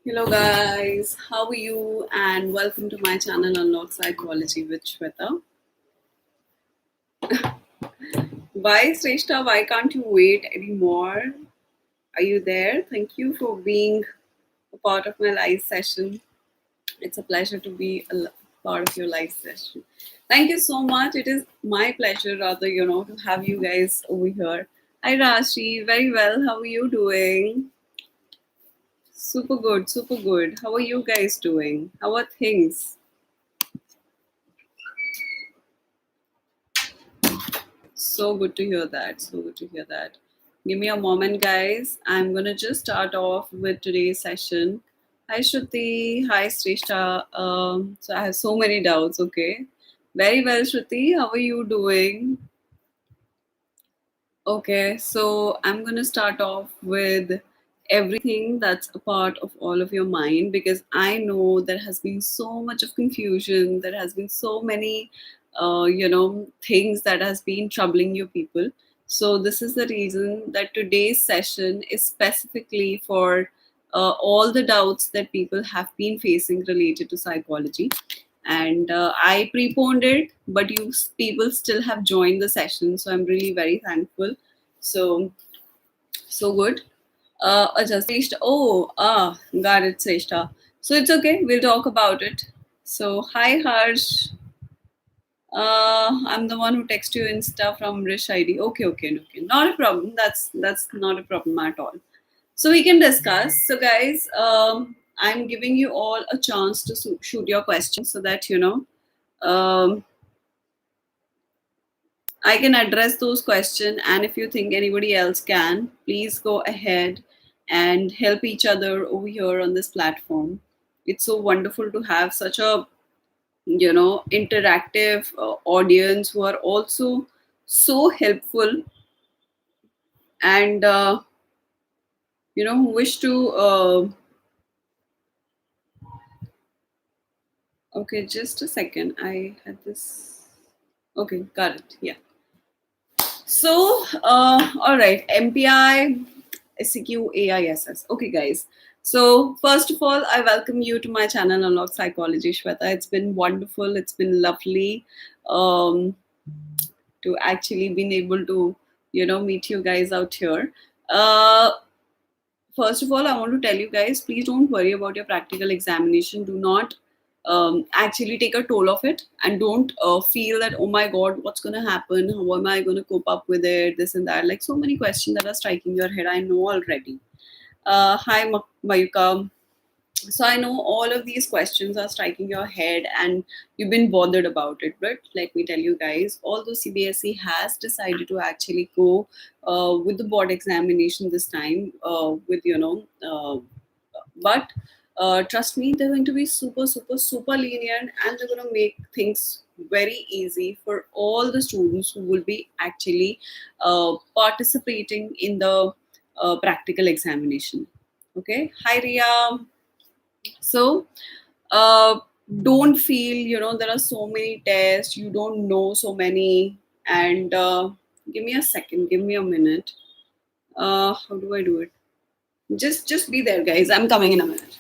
Hello guys, how are you? And welcome to my channel Unlock Psychology with Shweta. Why Sreshta, why can't you wait anymore? Are you there? Thank you for being a part of my live session. It's a pleasure to be part of your live session. Thank you so much. It is my pleasure rather, to have you guys over here. Hi Rashi, very well. How are you doing? Super good, super good. How are you guys doing? How are things? So good to hear that. So good to hear that. Give me a moment, guys. I'm gonna just start off with today's session. Hi, Shruti. Hi, Srishta. So I have so many doubts. Okay, very well, Shruti. How are you doing? Okay, so I'm going to start off with everything that's a part of all of your mind because I know there has been so much of confusion. There has been so many, things that has been troubling you people. So this is the reason that today's session is specifically for all the doubts that people have been facing related to psychology. And I preponed it, but you people still have joined the session, so I'm really very thankful. So so good. Just got it, Sreshta. So it's okay. We'll talk about it. So hi Harsh. I'm the one who texts you Insta from Rish ID. Okay. Not a problem. That's not a problem at all. So we can discuss. So guys, I'm giving you all a chance to shoot your questions so that um, I can address those questions. And if you think anybody else can, please go ahead and help each other over here on this platform. It's so wonderful to have such a interactive audience who are also so helpful and who wish to. Okay, just a second. I had this. Okay, got it. Yeah. So, all right, MPI, SEQ, AISS. Okay, guys. So, first of all, I welcome you to my channel, Unlock Psychology, Shweta. It's been wonderful. It's been lovely um, to actually been able to, meet you guys out here. Uh, First of all, I want to tell you guys, please don't worry about your practical examination. Do not actually take a toll of it, and don't feel that, oh my god, what's going to happen, how am I going to cope up with it, this and that, like so many questions that are striking your head. I know already. Hi Mayuka. So I know all of these questions are striking your head and you've been bothered about it, but let me tell you guys, although CBSE has decided to actually go with the board examination this time, but trust me, they're going to be super, super, super lenient, and they're going to make things very easy for all the students who will be actually participating in the practical examination. Okay. Hi, Ria. So, uh, don't feel, there are so many tests, you don't know so many. And give me a second, give me a minute. How do I do it? Just be there, guys. I'm coming in a minute.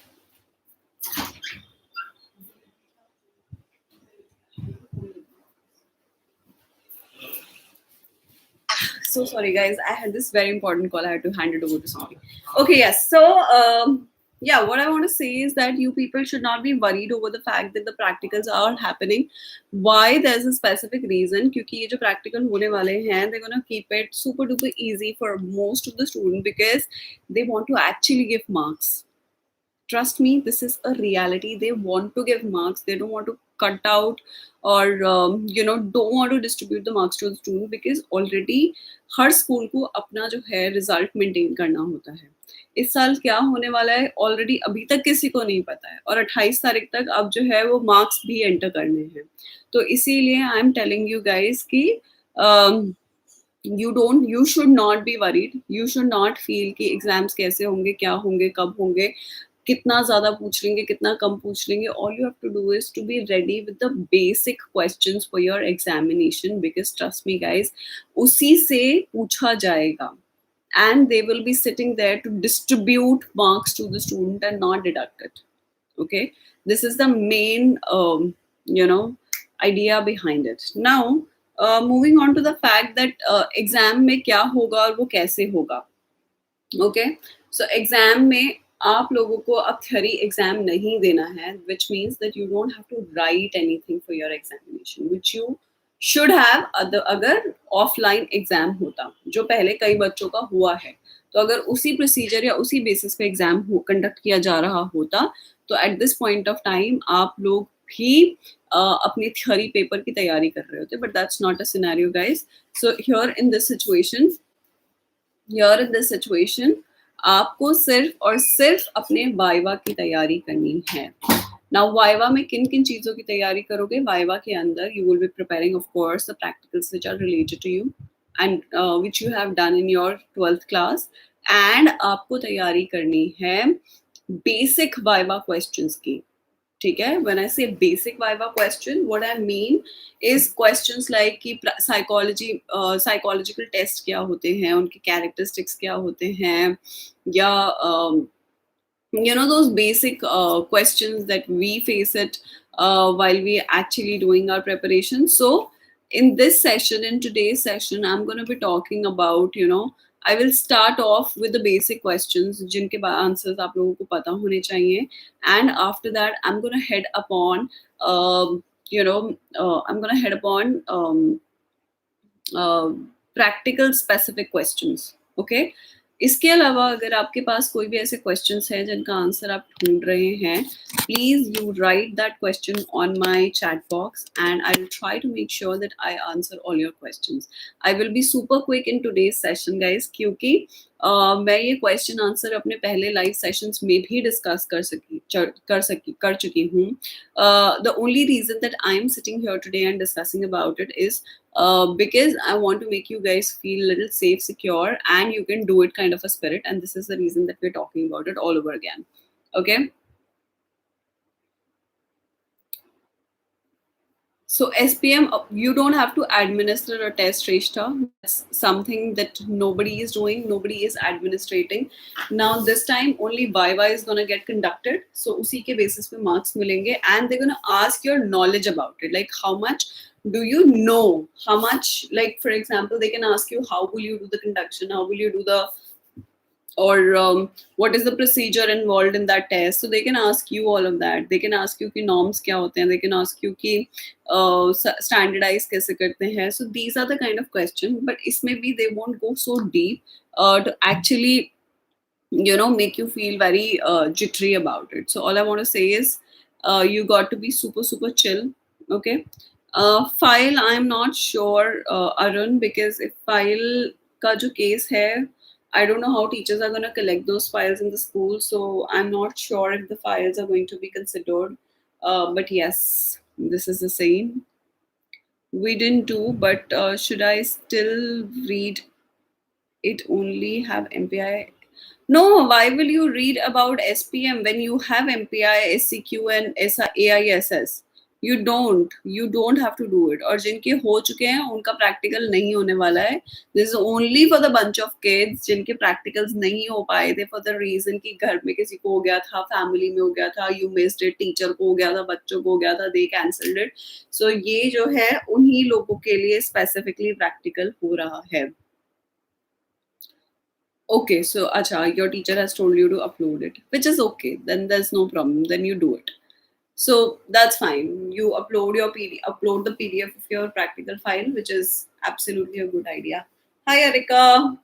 So sorry, guys. I had this very important call. I had to hand it over to somebody. Okay, yes. So, yeah, what I want to say is that you people should not be worried over the fact that the practicals are happening. Why? There's a specific reason. क्योंकि ये जो practical होने वाले हैं, they're gonna keep it super duper easy for most of the student because they want to actually give marks. Trust me, this is a reality. They want to give marks. They don't want to cut out or don't want to distribute the marks to the student because already her school को अपना जो है result maintain करना होता है. इस साल क्या होने वाला है ऑलरेडी अभी तक किसी को नहीं पता है और 28 तारीख तक अब जो है वो मार्क्स भी एंटर करने हैं. तो इसीलिए I am telling you guys कि you should not be worried. You should not feel कि एग्जाम्स कैसे होंगे, क्या होंगे, कब होंगे, कितना ज्यादा पूछ लेंगे, कितना कम पूछ लेंगे. All you have to do is to be ready with the basic questions for your examination because trust me guys, उसी से पूछा जाएगा. and they will be sitting there to distribute marks to the student and not deduct it. Okay, this is the main you know idea behind it. Now moving on to the fact that exam में क्या होगा और वो कैसे होगा. Okay, so exam में आप लोगों को अब थ्योरी एग्जाम नहीं देना है, which means that you don't have to write anything for your examination, which you should have अगर ऑफलाइन एग्जाम होता, जो पहले कई बच्चों का हुआ है. तो अगर उसी प्रोसीजर या उसी बेसिस पे एग्जाम कंडक्ट किया जा रहा होता, तो at this point of time आप लोग भी अपनी थ्योरी पेपर की तैयारी कर रहे होते, but that's not a scenario guys. So here in this situation आपको सिर्फ और सिर्फ अपने वाइवा की तैयारी करनी है. नाउ वाइवा में किन किन चीजों की तैयारी करोगे? वाइवा के अंदर you will be preparing of course the practicals which are related to you and which you have done in your 12th class. And आपको तैयारी करनी है बेसिक वाइवा क्वेश्चंस की. ठीक है, when I say basic viva question, what I mean is questions like कि psychological test क्या होते हैं, उनके characteristics क्या होते हैं, या those basic questions that we face it while we actually doing our preparation. So in this session, in today's session, I'm going to be talking about, I will start off with the basic questions जिनके answers आप लोगों को पता होने चाहिए, and after that I'm going to head upon I'm going to head upon practical specific questions. Okay, इसके अलावा अगर आपके पास कोई भी ऐसे क्वेश्चंस हैं जिनका आंसर आप ढूंढ रहे हैं, please you write that question on my chat box and I will try to make sure that I answer all your questions. I will be super quick in today's session guys, क्योंकि मैं ये question answer अपने पहले live sessions में भी discuss कर चुकी हूँ. The only reason that I am sitting here today and discussing about it is because I want to make you guys feel a little safe, secure, and you can do it kind of a spirit. And this is the reason that we're talking about it all over again. Okay. So SPM, you don't have to administer a test, Reshta. That's something that nobody is doing. Nobody is administrating. Now this time only Viva is going to get conducted. So usi ke basis pe marks milenge, and they're going to ask your knowledge about it. Like how much do you know? How much, like for example, they can ask you how will you do the conduction? How will you do the or what is the procedure involved in that test? So they can ask you all of that. They can ask you कि norms क्या होते हैं. They can ask you कि standardize कैसे करते हैं. So these are the kind of questions. But इसमें भी they won't go so deep to actually make you feel very jittery about it. So all I want to say is you got to be super chill. Okay. File, I'm not sure Arun, because if file का जो case है, I don't know how teachers are going to collect those files in the school, so I'm not sure if the files are going to be considered. But yes, this is the same. We didn't do, but should I still read it? Only have MPI? No, why will you read about SPM when you have MPI, SCQ, and AISS? You don't have to do it. और जिनके हो चुके हैं उनका practical नहीं होने वाला है. This is only for the bunch of kids जिनके प्रैक्टिकल्स नहीं हो पाए थे फॉर द रीजन कि घर में किसी को हो गया था, फैमिली में हो गया था, यू मिस्ड इट, टीचर को हो गया था, बच्चों को हो गया था, दे कैंसल्ड इट. सो ये जो है उन्हीं लोगों के लिए स्पेसिफिकली प्रैक्टिकल हो रहा है. Okay, so acha, your teacher has told you to upload it, which is okay. Then there's no problem. Then you do it. So that's fine. You upload upload the PDF of your practical file, which is absolutely a good idea. Hi, Erika.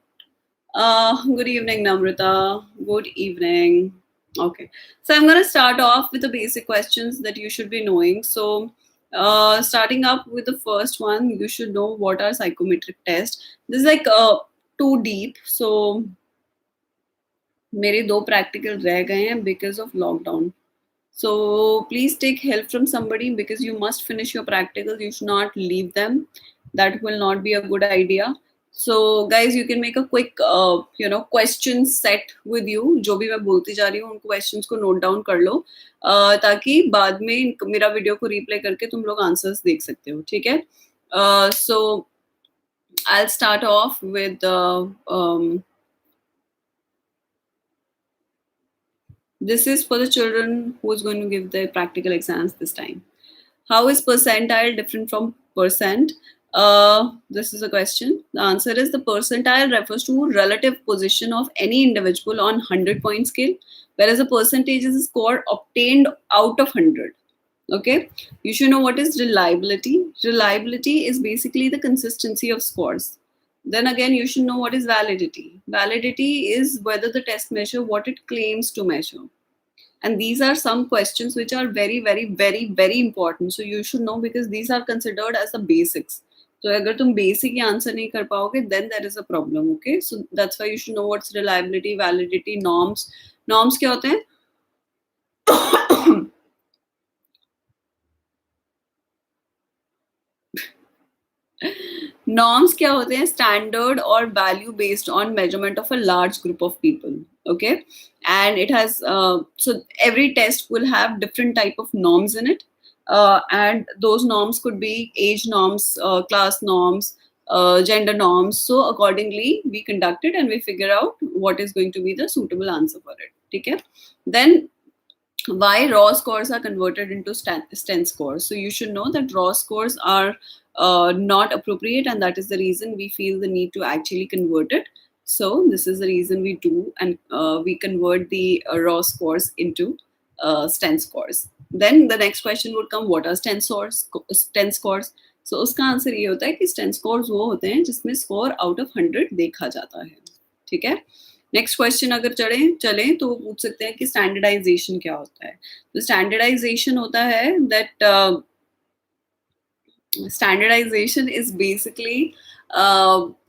Good evening, Namrata. Good evening. Okay, so I'm gonna start off with the basic questions that you should be knowing. So, starting up with the first one, you should know what are psychometric tests. This is like too deep. So, मेरे 2 practical रह गए हैं because of lockdown. So please take help from somebody because you must finish your practicals. You should not leave them. That will not be a good idea. So guys, you can make a quick question set with you. जो भी मैं बोलती जा रही हूँ उन questions को note down कर लो ताकि बाद में मेरा वीडियो को replay करके तुम लोग answers देख सकते हो. ठीक है? So I'll start off with This is for the children who is going to give their practical exams this time. How is percentile different from percent? This is a question. The answer is the percentile refers to relative position of any individual on 100-point scale, whereas a percentage is a score obtained out of 100. Okay, you should know what is reliability. Reliability is basically the consistency of scores. Then again, you should know what is validity. Validity is whether the test measure what it claims to measure. And these are some questions which are very very very very important, so you should know because these are considered as the basics. So agar tum basic he answer नहीं कर पाओगे, then there is a problem. Okay, so that's why you should know what's reliability, validity, norms. Norms क्या होते हैं? Norms क्या होते हैं? Standard or value based on measurement of a large group of people. Okay, and it has so every test will have different type of norms in it, and those norms could be age norms, class norms, gender norms. So accordingly we conduct it and we figure out what is going to be the suitable answer for it. Okay, then why raw scores are converted into sten scores. So you should know that raw scores are not appropriate, and that is the reason we feel the need to actually convert it. So this is the reason we do, and we convert the raw scores into sten scores. Then the next question would come, what are sten scores? Sten scores. So उसका answer ये होता है कि sten scores वो होते हैं जिसमें score out of 100 देखा जाता है. ठीक है. नेक्स्ट क्वेश्चन अगर चलें तो वो पूछ सकते हैं कि स्टैंडर्डाइजेशन क्या होता है. तो स्टैंडर्डाइजेशन होता है that standardization is basically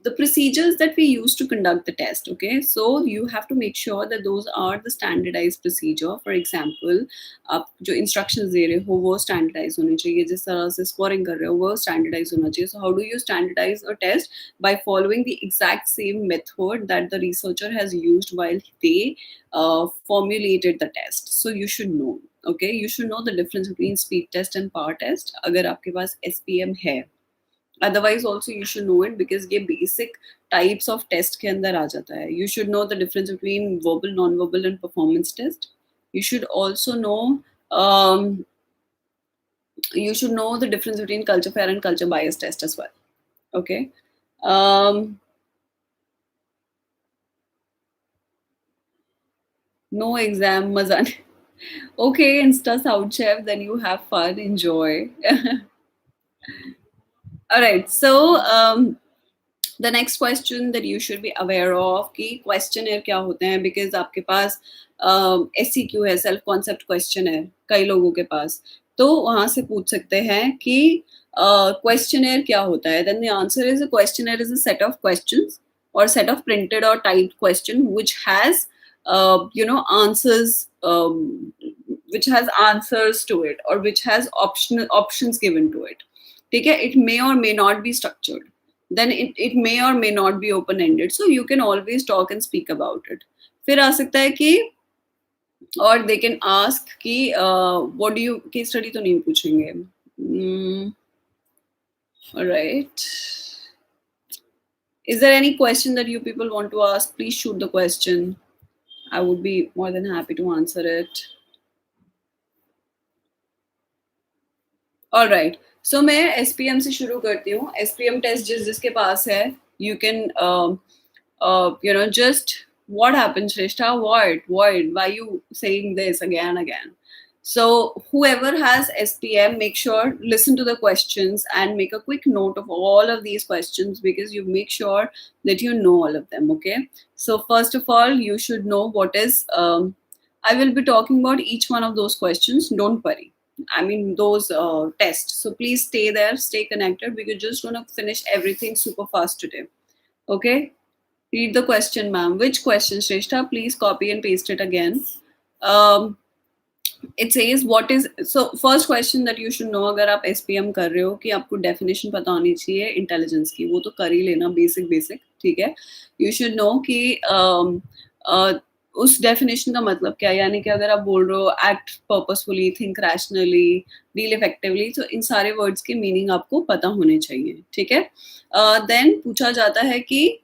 the procedures that we use to conduct the test. Okay, so you have to make sure that those are the standardized procedure. For example, आप जो instructions दे रहे हो वो standardized होने चाहिए, जिस तरह से scoring कर रहे हो वो standardized होना चाहिए. So how do you standardize a test? By following the exact same method that the researcher has used while they formulated the test. So you should know. Okay, you should know the difference between speed test and power test अगर आपके पास SPM है. Otherwise also you should know it because ये basic types of test के अंदर आ जाता है. You should know the difference between verbal, non-verbal and performance test. You should also know you should know the difference between culture fair and culture bias test as well. Okay. No exam, मजा नहीं. Okay, Insta Sound Chef, then you have fun, enjoy. All right, so the next question that you should be aware of कि questionnaire क्या होते हैं, because आपके पास SCQ है, self concept question है कई लोगों के पास, तो वहाँ से पूछ सकते हैं कि questionnaire क्या होता है. Then the answer is a questionnaire is a set of questions or set of printed or typed question which has answers, which has answers to it or which has options given to it. ठीक है, it may or may not be structured, then it may or may not be open ended, so you can always talk and speak about it. फिर आ सकता है कि और they can ask कि what do you, case study तो नहीं पूछेंगे. Alright, is there any question that you people want to ask? Please shoot the question. I would be more than happy to answer it. All right, so मैं SPM से शुरू करती हूँ. SPM test जिसके पास है, you can just what happened, Shrestha? What? Why you saying this again and again? So whoever has SPM, make sure listen to the questions and make a quick note of all of these questions because you make sure that you know all of them. Okay. So first of all, you should know what is. I will be talking about each one of those questions. Don't worry. I mean those tests. So please stay there, stay connected. We're just gonna finish everything super fast today. Okay. Read the question, ma'am. Which question, Shrestha? Please copy and paste it again. It says what is, so first question that you should know अगर आप SPM कर रहे हो कि आपको definition पता होनी चाहिए intelligence की, वो तो कर ही लेना basic, ठीक है. You should know कि उस definition का मतलब क्या है, यानी कि अगर आप बोल रहे हो act purposefully, think rationally, deal effectively, तो इन सारे words के meaning आपको पता होने चाहिए, ठीक है. Then पूछा जाता है कि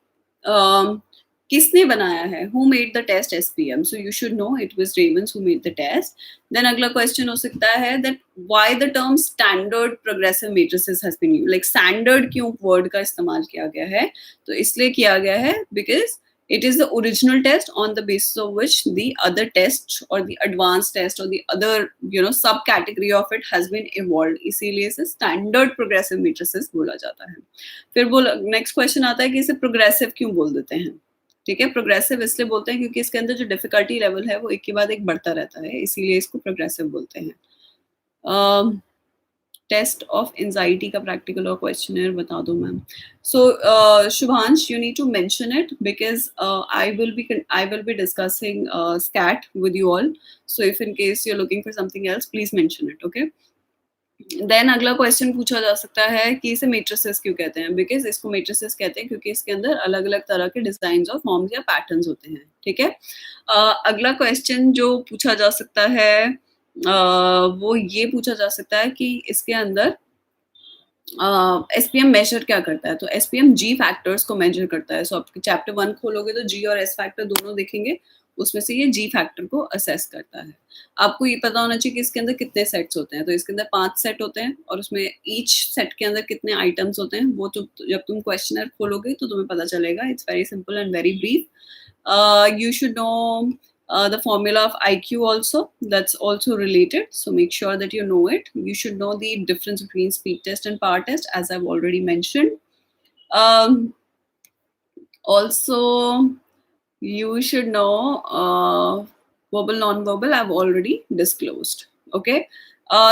किसने बनाया है, who made the test SPM, so you should know it was Raven's who made the test. Then अगला क्वेश्चन हो सकता है that why the term standard progressive matrices has been used, like standard क्यों वर्ड का इस्तेमाल किया गया है, तो इसलिए किया गया है because it is the original test on the basis of which the other test or the advanced test or the other subcategory of it has been evolved, इसीलिए इसे standard progressive matrices बोला जाता है. फिर बोल नेक्स्ट क्वेश्चन आता है कि इसे प्रोग्रेसिव क्यों बोल देते हैं. ठीक है, प्रोग्रेसिव इसलिए बोलते हैं क्योंकि इसके अंदर जो डिफिकल्टी लेवल है वो एक के बाद एक बढ़ता रहता है, इसीलिए इसको प्रोग्रेसिव बोलते हैं. टेस्ट ऑफ एंजाइटी का प्रैक्टिकल और क्वेश्चनर बता दो ma'am. So Shubhansh, you need to mention it because I will be discussing SCAT with you all. So if in case you are looking for something else, please mention it. Okay, then अगला question पूछा जा सकता है कि इसे matrices क्यों कहते हैं. बिकॉज इसको मेट्रिसेस कहते हैं क्योंकि इसके अंदर अलग अलग तरह के डिजाइन और फॉर्म्स या पैटर्न्स होते हैं. ठीक है, अगला क्वेश्चन जो पूछा जा सकता है वो ये पूछा जा सकता है कि इसके अंदर एसपीएम मेजर क्या करता है. तो एसपीएम जी फैक्टर्स को मेजर करता है. सो आप चैप्टर 1 खोलोगे तो जी और एस फैक्टर दोनों देखेंगे, उसमें से ये जी फैक्टर को असेस करता है. आपको ये पता होना चाहिए कि इसके अंदर कितने सेट्स होते हैं. तो इसके अंदर 5 सेट होते हैं और उसमें ईच सेट के अंदर कितने आइटम्स होते हैं वो तो जब तुम क्वेश्चनर खोलोगे तो तुम्हें पता चलेगा. It's very simple and very brief. You should know the formula of IQ also, that's also related, so make sure that you know it. You should know the difference between speed test and power test, as I've already mentioned. Also you should know verbal non-verbal, I've already disclosed. Okay,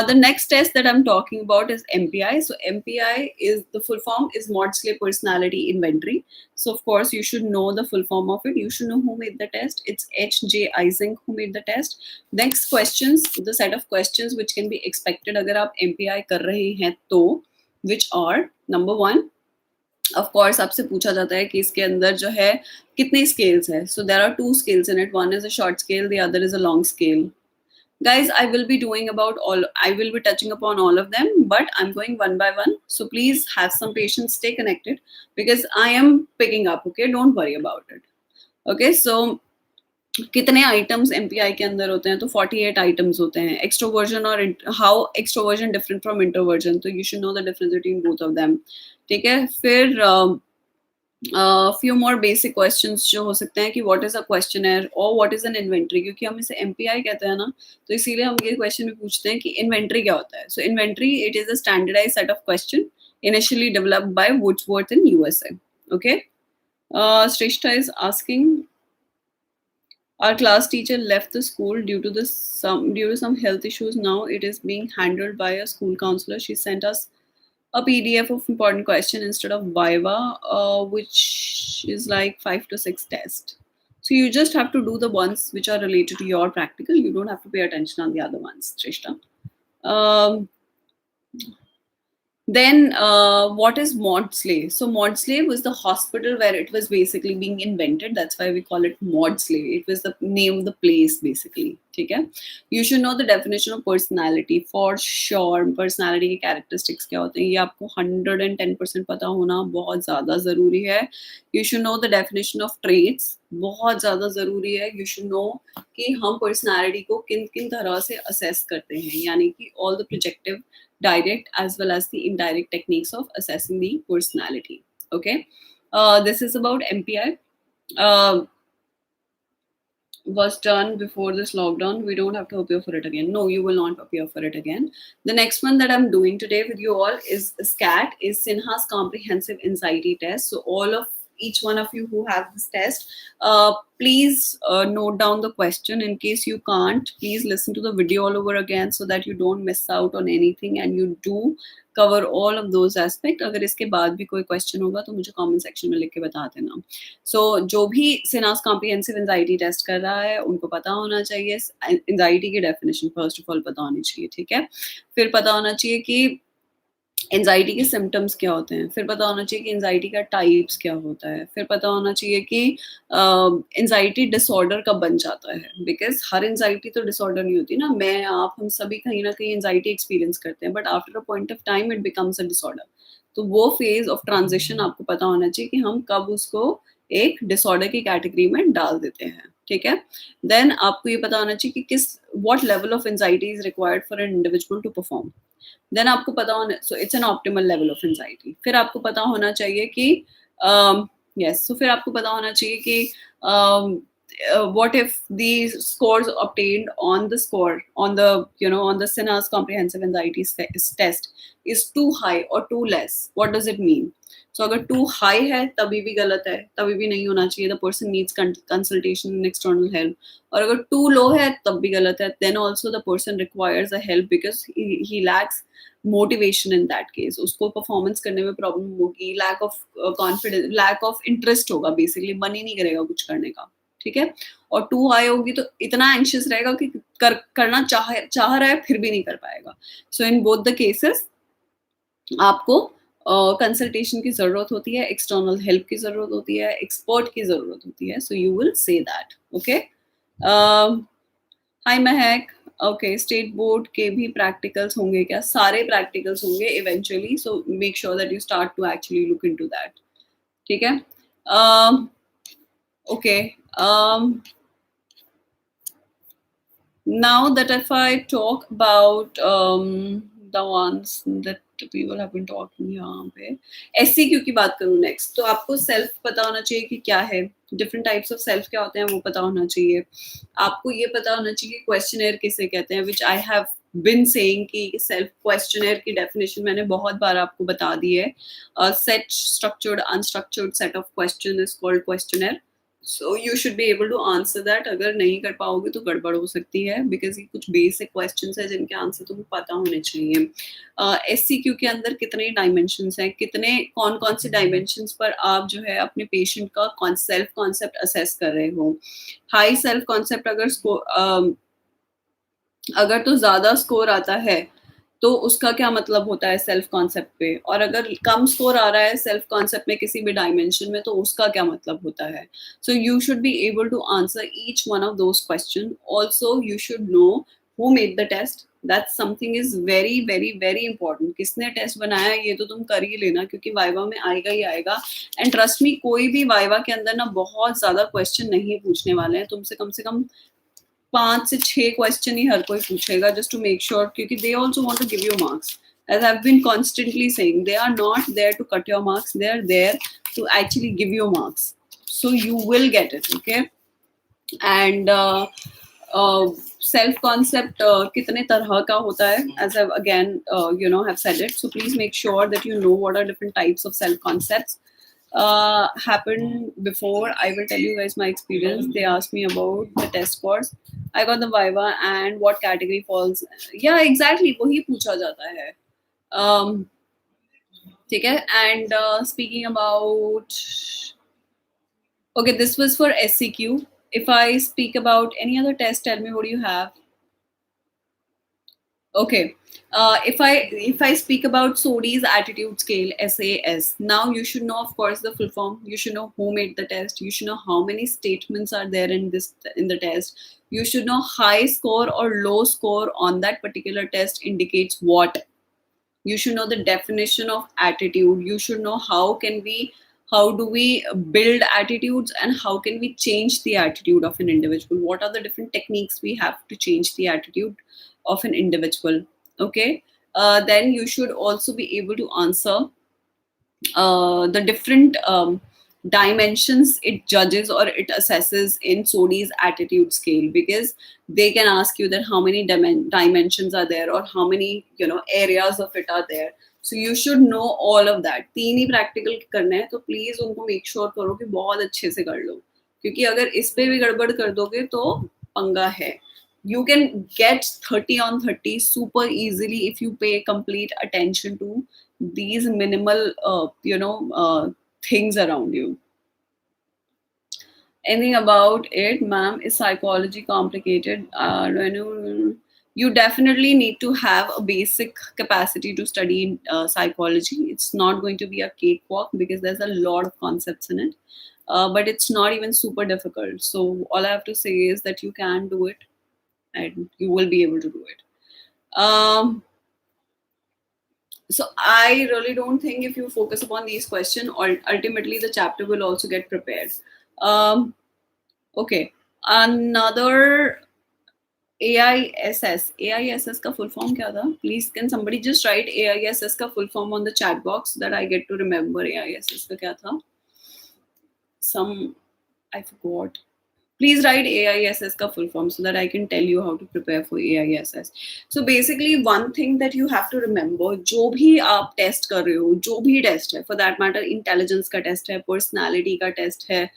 the next test that I'm talking about is MPI. So MPI is the full form is Maudsley Personality Inventory. So of course you should know the full form of it. You should know who made the test. It's H.J. Ising who made the test. Next questions, the set of questions which can be expected अगर आप MPI कर रहे हैं तो, which are number 1, of course आपसे पूछा जाता है कि इसके अंदर जो है कितने स्केल्स है. So there are 2 scales in it. One is a short scale, the other is a long scale. Guys, I will be doing about all, I will be touching upon all of them, but I'm going one by one. So please have some patience, stay connected because I am picking up, okay? Don't worry about it. Okay, so कितने items MPI के अंदर होते हैं, तो 48 items होते हैं. Extroversion और how extroversion different from introversion, तो you should know the difference between both of them. ठीक है, फिर फ्यू मोर बेसिक क्वेश्चंस जो हो सकते हैं कि व्हाट इज अ क्वेश्चनर और व्हाट इज एन इन्वेंट्री. क्योंकि हम इसे एमपीआई कहते हैं ना, तो इसीलिए हम ये क्वेश्चन भी पूछते हैं कि इन्वेंट्री क्या होता है. So inventory, it is a standardised set of question initially developed by Woodsworth in USA. Okay, Shrestha is asking, our class teacher left the school due to some health issues. Now it is being handled by a school counselor. She sent us a PDF of important question instead of Viva, which is like 5 to 6 tests. So you just have to do the ones which are related to your practical. You don't have to pay attention on the other ones, Trishta. Then what is Maudsley? So Maudsley was the hospital where it was basically being invented. That's why we call it Maudsley. It was the name of the place basically. ठीक है, you should know the definition of personality for sure. Personality के characteristics क्या होते हैं ये आपको 110% पता होना बहुत ज़्यादा ज़रूरी है. You should know the definition of traits, बहुत ज़्यादा ज़रूरी है. You should know कि हम personality को किन किन तरह से assess करते हैं, यानी कि all the projective, direct as well as the indirect techniques of assessing the personality. Okay, this is about MPI. Was done before this lockdown. We don't have to appear for it again. No, you will not appear for it again. The next one that I'm doing today with you all is SCAT, is Sinha's Comprehensive Anxiety Test. So all of each one of you who have this test, please note down the question. In case you can't, please listen to the video all over again so that you don't miss out on anything and you do cover all of those aspects. अगर इसके बाद भी कोई question होगा तो मुझे comment section में लिख के बता देना. सो जो भी सिन्हास कॉम्प्रिहेंसिव एंजाइटी टेस्ट कर रहा है उनको पता होना चाहिए एंजाइटी की डेफिनेशन, फर्स्ट ऑफ ऑल पता होनी चाहिए. ठीक है, फिर पता होना चाहिए कि एंजाइटी के सिम्टम्स क्या होते हैं, फिर पता होना चाहिए कि एंजाइटी का टाइप्स क्या होता है, फिर पता होना चाहिए कि एंजाइटी डिसऑर्डर कब बन जाता है. बिकॉज हर एंजाइटी तो डिसऑर्डर नहीं होती ना. मैं आप हम सभी कहीं ना कहीं एंजाइटी एक्सपीरियंस करते हैं, but after a point of time it becomes a disorder. तो वो फेज ऑफ ट्रांजिशन आपको पता होना चाहिए कि हम कब उसको एक डिसऑर्डर की कैटेगरी में डाल देते हैं, ठीक है। देन आपको ये पता होना चाहिए कि किस what level of anxiety is required for an individual to perform. Then आपको पता होना, so it's an optimal level of anxiety. फिर आपको पता होना चाहिए कि यस, सो फिर आपको पता होना चाहिए कि what if the scores obtained on the score on the on the Sinha's comprehensive anxiety test is too high or too less? What does it mean? So अगर too high है तभी भी गलत है, तभी भी नहीं होना चाहिए, the person needs consultation and external help. और अगर too low है तब भी गलत है, then also the person requires a help because he lacks motivation in that case. उसको परफॉर्मेंस करने में प्रॉब्लम होगी, lack of confidence, lack of interest होगा, बेसिकली मन ही नहीं करेगा कुछ करने का, ठीक है। और टू हाई होगी तो इतना एंशियस रहेगा कि करना चाह रहा है फिर भी नहीं कर पाएगा। सो इन बोथ द केसेस आपको कंसल्टेशन की जरूरत होती है, एक्सटर्नल हेल्प की जरूरत होती है, एक्सपर्ट की जरूरत होती है। So you will say that, okay. Hi Mahak, okay, state board के भी प्रैक्टिकल्स होंगे क्या? सारे प्रैक्टिकल्स होंगे eventually, so make sure that you start to actually look into that, ठीक है। Okay, now that if I talk about the ones that people have been talking, यहाँ पे SCQ की बात करूँ नेक्स्ट, तो आपको सेल्फ पता होना चाहिए कि क्या है, डिफरेंट टाइप्स ऑफ सेल्फ क्या होते हैं वो पता होना चाहिए। आपको ये पता होना चाहिए क्वेश्चनर किसे कहते हैं, which I have been saying कि सेल्फ क्वेश्चनर की डेफिनेशन मैंने बहुत बार आपको बता दी है। Set structured unstructured set of question is called questionnaire. So you should be able to answer that. अगर नहीं कर पाओगे तो गड़बड़ हो सकती है, बिकॉज ये कुछ बेसिक क्वेश्चंस है जिनके आंसर तुम्हें पता होने चाहिए। SCQ के अंदर कितने डायमेंशंस हैं, कितने कौन कौन से डायमेंशंस पर आप जो है अपने पेशेंट का सेल्फ कॉन्सेप्ट असेस कर रहे हो। हाई सेल्फ कॉन्सेप्ट अगर तो ज्यादा स्कोर आता है तो उसका क्या मतलब होता है सेल्फ कॉन्सेप्ट पे, और अगर कम स्कोर आ रहा है सेल्फ कॉन्सेप्ट में किसी भी डायमेंशन में तो उसका क्या मतलब होता है। So you should be able to answer each one of those question. Also you should know who made the test, that something is very very very important. किसने टेस्ट बनाया ये तो तुम कर ही लेना, क्योंकि वाइवा में आएगा ही आएगा। एंड ट्रस्ट मी, कोई भी वाइवा के अंदर ना बहुत ज्यादा क्वेश्चन नहीं पूछने वाले हैं तुमसे, कम से कम 5 से 6 क्वेश्चन ही हर कोई पूछेगा, जस्ट टू मेक श्योर, क्योंकि they also want to give you marks. As I've been constantly saying, they are not there to cut your marks, they are there to actually give you marks, so you will get it, okay. And self concept कितने तरह का होता है, as I've again have said it, so please make sure that you know what are different types of self concepts. Happened before. I will tell you guys my experience. They asked me about the test scores. I got the viva and what category falls. Yeah, exactly. वही पूछा जाता है. ठीक है. And speaking about, okay, this was for SCQ. If I speak about any other test, tell me what do you have. Okay. If I speak about Sodi's attitude scale, SAS, now you should know, of course, the full form. You should know who made the test. You should know how many statements are there in the test. You should know high score or low score on that particular test indicates what. You should know the definition of attitude. You should know how do we build attitudes and how can we change the attitude of an individual. What are the different techniques we have to change the attitude of an individual, okay. Then you should also be able to answer the different dimensions it judges or it assesses in Sodi's attitude scale, because they can ask you that how many dimensions are there or how many areas of it are there. So you should know all of that. तीन ही practical करना है, तो please उनको make sure करो कि बहुत अच्छे से कर लो, क्योंकि अगर इस पे भी गड़बड़ कर दोगे तो पंगा है. You can get 30 on 30 super easily if you pay complete attention to these minimal things around you. Anything about it, ma'am? Is psychology complicated? You definitely need to have a basic capacity to study psychology. It's not going to be a cakewalk because there's a lot of concepts in it, but it's not even super difficult. So all I have to say is that you can do it and you will be able to do it. So I really don't think if you focus upon these questions, ultimately the chapter will also get prepared. um, okay, another AISS. AISS का full form क्या था? Please can somebody just write AISS का full form on the chat box so that I get to remember AISS का क्या था? Some I forgot. Please write AISS का full form so that I can tell you how to prepare for AISS. So basically one thing that you have to remember, जो भी आप test कर रहे हो, जो भी टेस्ट है, for that matter इंटेलिजेंस का टेस्ट है, पर्सनालिटी का टेस्ट है,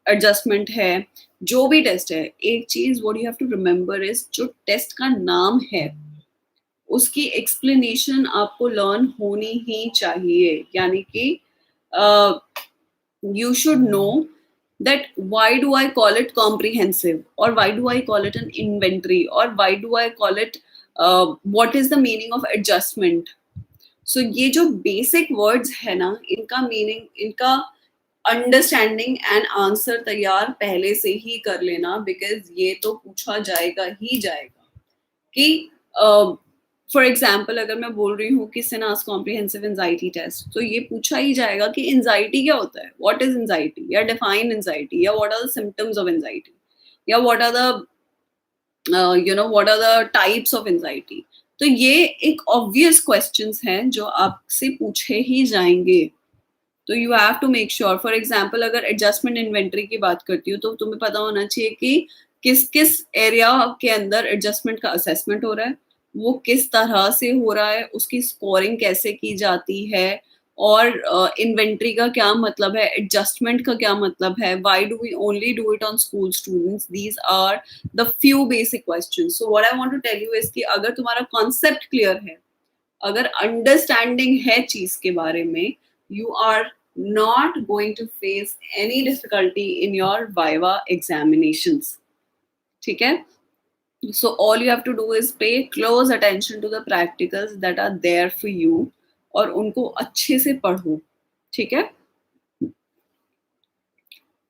एडजस्टमेंट है, जो भी टेस्ट है, एक चीज what you have to remember is जो टेस्ट का नाम है उसकी एक्सप्लेनेशन आपको लर्न होनी ही चाहिए. यानी कि you should know that why do I call it comprehensive, or why do I call it an inventory, or why do I call it what is the meaning of adjustment. So ये जो basic words है ना, इनका meaning, इनका understanding and answer तैयार पहले से ही कर लेना, बिकॉज ये तो पूछा जाएगा ही जाएगा कि फॉर एग्जाम्पल अगर मैं बोल रही हूँ कि सिनास कॉम्प्रिहेंसिव एंजाइटी टेस्ट, तो ये पूछा ही जाएगा कि एंजाइटी क्या होता है, व्हाट इज एंजाइटी, या डिफाइन एंजाइटी, या what are the symptoms of anxiety, या what are the what are the types of anxiety. तो ये एक ऑब्वियस क्वेश्चंस हैं जो आपसे पूछे ही जाएंगे. तो you have to make sure. For example अगर एडजस्टमेंट इन्वेंट्री की बात करती हूँ तो तुम्हें पता होना चाहिए कि किस किस एरिया के अंदर एडजस्टमेंट का असेसमेंट हो रहा है, वो किस तरह से हो रहा है, उसकी स्कोरिंग कैसे की जाती है, और इन्वेंट्री का क्या मतलब है, एडजस्टमेंट का क्या मतलब है, why do we only do it on school students. These are the few basic questions. So what I want to tell you is कि अगर तुम्हारा कॉन्सेप्ट क्लियर है, अगर अंडरस्टैंडिंग है चीज के बारे में, you are not going to face any difficulty in your viva examinations. ठीक है? So all you have to do is pay close attention to the practicals that are there for you और उनको अच्छे से पढ़ो. ठीक है?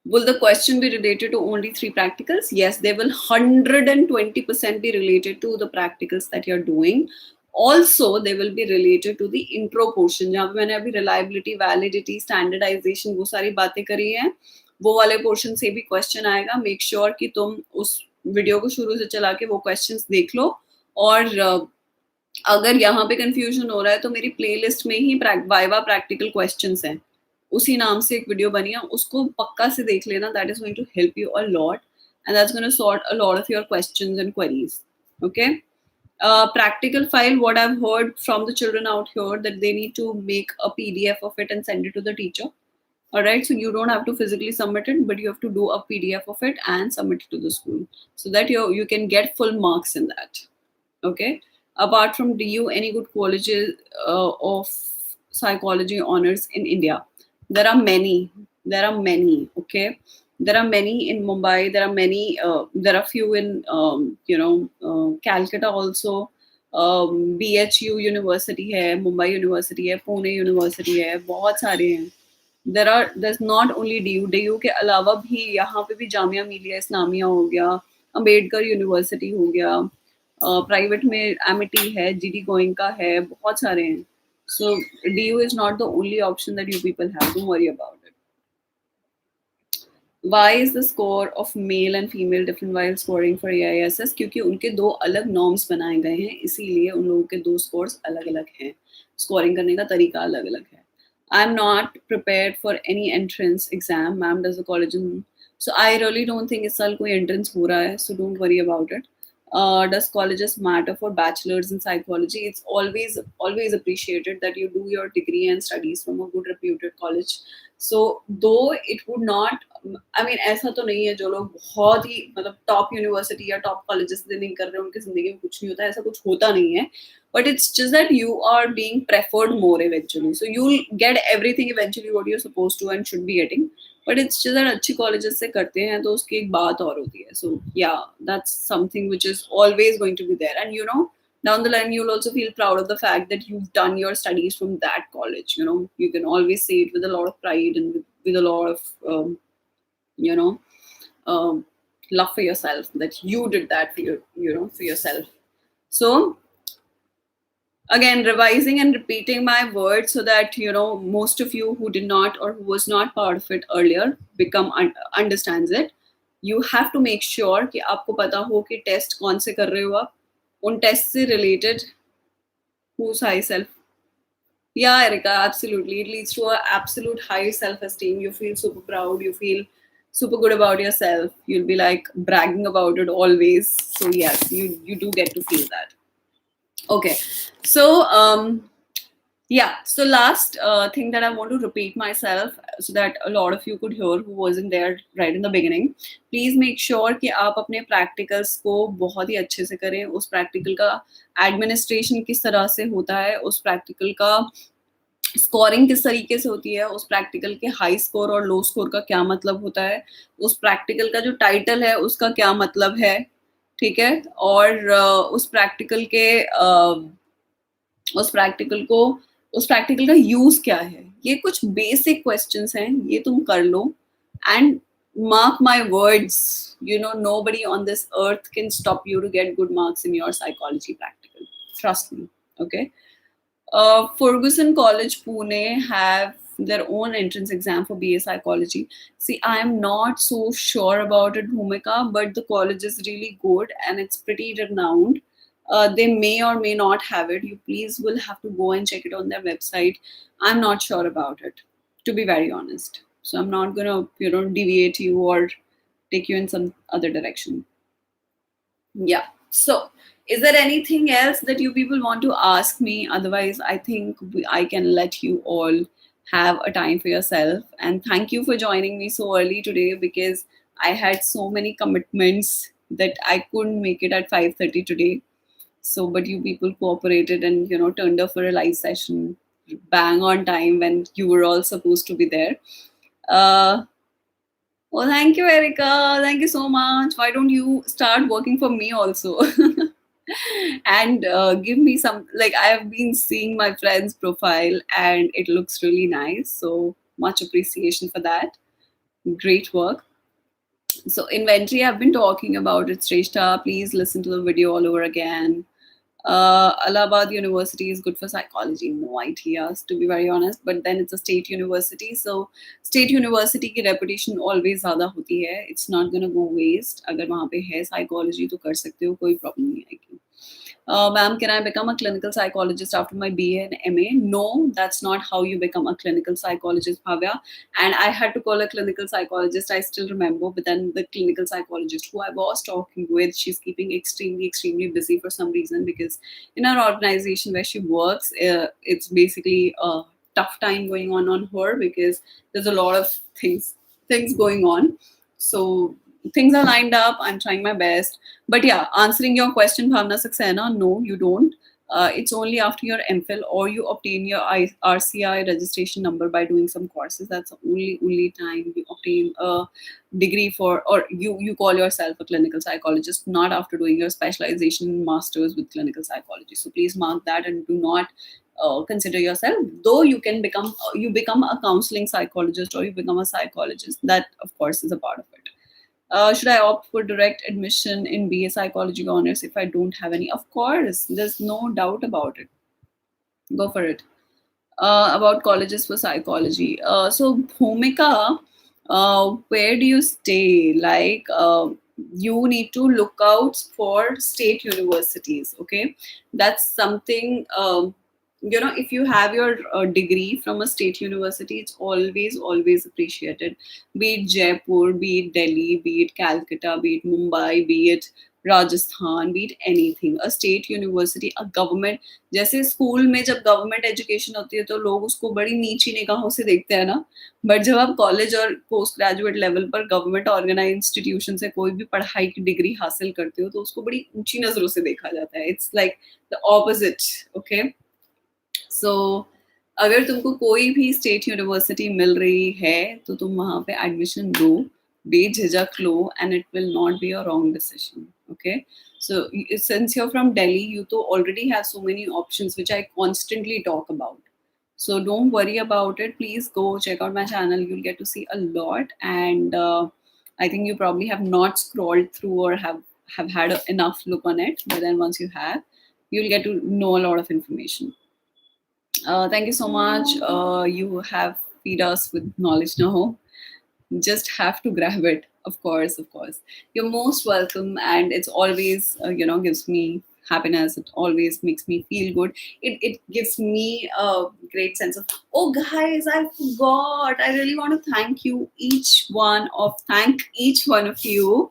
Will the question be related to only 3 practicals? Yes, they will 120% be related to the practicals that you're doing. Also, they will be related to the intro portion. जहाँ पे मैंने अभी reliability, validity, standardization वो सारी बातें करी हैं, वो वाले portion से भी question आएगा. Make sure कि तुम उस वीडियो को शुरू से चला के वो questions देख लो. और अगर यहाँ पे confusion हो रहा है तो मेरी playlist में ही वाइवा practical questions हैं, उसी नाम से एक वीडियो बनी है, उसको पक्का से देख लेना. That is going to help you a lot and that's going to sort a lot of your questions and queries. Okay, practical file, what I've heard from the children out here that they need to make a PDF of it and send it to the teacher. All right, so you don't have to physically submit it, but you have to do a PDF of it and submit it to the school so that you can get full marks in that. Okay, apart from DU, any good colleges of psychology honors in India? There are many. There are many. Okay, there are many in Mumbai. There are many. There are few in Calcutta also. BHU University है, Mumbai University है, Pune University है, बहुत सारे हैं. There's not only DU के अलावा भी यहाँ पे भी जामिया मिलिया इस्लामिया हो गया, अम्बेडकर यूनिवर्सिटी हो गया, प्राइवेट में एमिटी है, जीडी गोइंका है, बहुत सारे हैं. So DU is not the only option that you people have. Don't worry about it. Why is the score of male and female different while scoring for AISS? क्योंकि उनके दो अलग norms बनाए गए हैं, इसीलिए उन लोगों के दो scores अलग-अलग हैं. Scoring करने का तरीका अलग-अलग है. I'm not prepared for any entrance exam. Ma'am does the college in, so I really don't think इस साल कोई entrance हो रहा है. So don't worry about it. Does colleges matter for bachelors in psychology? It's always appreciated that you do your degree and studies from a good reputed college. So though it would not, I mean ऐसा तो नहीं है जो लोग बहुत ही मतलब top university या top colleges से नहीं कर रहे हैं उनकी जिंदगी में कुछ नहीं होता, ऐसा कुछ होता नहीं है. But it's just that you are being preferred more eventually. So you'll get everything eventually what you're supposed to and should be getting. But it's just that अच्छी colleges से करते हैं तो उसकी एक बात और होती है. So yeah, that's something which is always going to be there. And you know, down the line you'll also feel proud of the fact that you've done your studies from that college. You know, you can always say it with a lot of pride and with a lot of you know love for yourself that you did that for your for yourself. So again, revising and repeating my words so that most of you who did not or who was not part of it earlier understands it. You have to make sure कि आपको पता हो कि test कौन से कर रहे हो आप, उन टेस्ट से related whose high self. Yeah, Erika, absolutely. It leads to a absolute high self-esteem. You feel super proud. You feel super good about yourself. You'll be like bragging about it always. So yes, you do get to feel that. Okay. So yeah. So last thing that I want to repeat myself so that a lot of you could hear who wasn't there right in the beginning. Please make sure कि आप अपने practicals को बहुत ही अच्छे से करें. उस practical का administration किस तरह से होता है, उस practical का स्कोरिंग किस तरीके से होती है, उस प्रैक्टिकल के हाई स्कोर और लो स्कोर का क्या मतलब होता है, उस प्रैक्टिकल का जो टाइटल है उसका क्या मतलब है, ठीक है, और उस प्रैक्टिकल को उस प्रैक्टिकल का यूज क्या है, ये कुछ बेसिक क्वेश्चंस हैं, ये तुम कर लो. And mark my words, nobody on this earth can stop you to get good marks in your psychology practical, trust me. Okay. Ferguson College Pune have their own entrance exam for BA Psychology. See, I am not so sure about it, Bhumika, but the college is really good and it's pretty renowned. They may or may not have it. You please will have to go and check it on their website. I'm not sure about it, to be very honest. So I'm not gonna, deviate you or take you in some other direction. Yeah. So, is there anything else that you people want to ask me? Otherwise, I think I can let you all have a time for yourself. And thank you for joining me so early today because I had so many commitments that I couldn't make it at 5:30 today. So, but you people cooperated and turned up for a live session bang on time when you were all supposed to be there. Uh, well, thank you, Erica. Thank you so much. Why don't you start working for me also? And give me some, like, I have been seeing my friend's profile and it looks really nice. So much appreciation for that. Great work. So, inventory, I've been talking about it, Shrestha. Please listen to the video all over again. Allahabad University is good for psychology. No ideas, to be very honest. But then it's a state university, so state university की reputation always ज़्यादा होती है. It's not gonna go waste. अगर वहाँ पे है psychology तो कर सकते हो, कोई problem नहीं आएगी. Ma'am, can I become a clinical psychologist after my BA and MA? No, that's not how you become a clinical psychologist, Bhavya. And I had to call a clinical psychologist, I still remember, but then the clinical psychologist who I was talking with, she's keeping extremely, extremely busy for some reason because in our organization where she works, it's basically a tough time going on her because there's a lot of things going on. So things are lined up. I'm trying my best. But yeah, answering your question, Bhavna Saxena, no, you don't. It's only after your MPhil or you obtain your RCI registration number by doing some courses. That's the only time you obtain a degree for, or you call yourself a clinical psychologist, not after doing your specialization masters with clinical psychology. So please mark that and do not consider yourself. Though you become a counseling psychologist or you become a psychologist. That of course is a part of it. Should I opt for direct admission in BA Psychology Honors if I don't have any? Of course, there's no doubt about it. Go for it. About colleges for psychology. So, Bhumika, where do you stay? Like, you need to look out for state universities. Okay, that's something. If you have your degree from a state university, it's always appreciated. Be it Jaipur, be it Delhi, be it Calcutta, be it Mumbai, be it Rajasthan, be it anything. A state university, a government. जैसे school में जब government education होती है तो लोग उसको बड़ी नीची निगाहों से देखते हैं ना, बट जब आप कॉलेज और पोस्ट ग्रेजुएट लेवल पर गवर्नमेंट ऑर्गेनाइज इंस्टीट्यूशन से कोई भी पढ़ाई की डिग्री हासिल करते हो तो उसको बड़ी ऊंची नजरों से देखा जाता है. It's like the opposite. Okay. So अगर तुमको कोई भी स्टेट यूनिवर्सिटी मिल रही है तो तुम वहां पे एडमिशन लो, बेझिझक लो, and it will not be a wrong decision. Okay. So since you're from Delhi, you to already have so many options which I constantly talk about. So don't worry about it. Please go check out my channel. You'll get to see a lot. And I think you probably have not scrolled through or have had enough look on it. But then once you have, you'll get to know a lot of information. Thank you so much. You have feed us with knowledge now. Just have to grab it. Of course, of course. You're most welcome, and it's always gives me happiness. It always makes me feel good. It gives me a great sense of, oh guys, I forgot. I really want to thank each one of you.